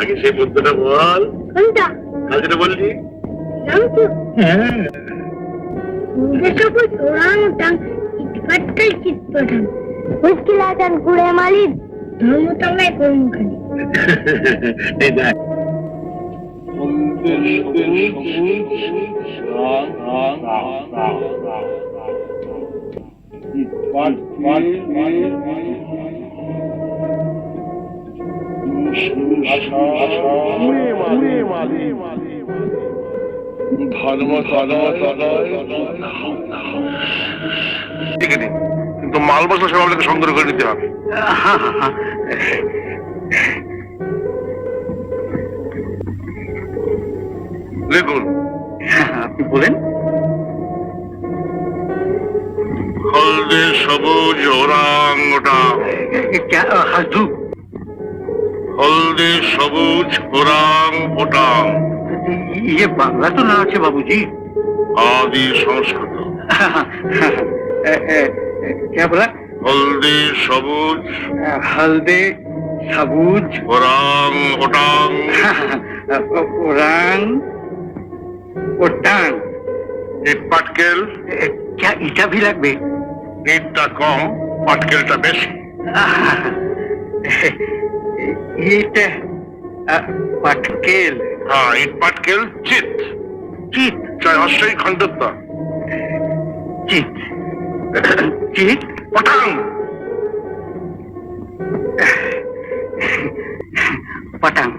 আগে সেই মধ্যটা বল। কোনটা? কাজটা বললি? রামচু। হ্যাঁ। সবুজ ওরাং ওটাং ইটপাটকাই চিৎপটাং মুশকিলাতান কুড়ে মালিদ ধর্মতলায় কর্মখানি। এই দেখ কিন্তু মাল মশলা সব আপনাকে সংগ্রহ করে নিতে হবে। লিখুন। আপনি বলেন। হলদে সবুজ ওরাং ওটাং। হাজু হলদে সবুজ ওরাং ওটাং। ये बांग्ला तो ना আছে बाबूजी। आदि संस्कृत। क्या बोला? हल्दी सबुज हल्दे सबुज ओरांग ओटांग ओरांग ओटांग। इट पाटकेल। क्या ईटा भी लगবে? इटটা কম পাটকেলটা বেশি। ईट पाटकेल। हाँ इट पाटकेल चित चित चाहे हर्षई खंडता चित चित पटांग पटांग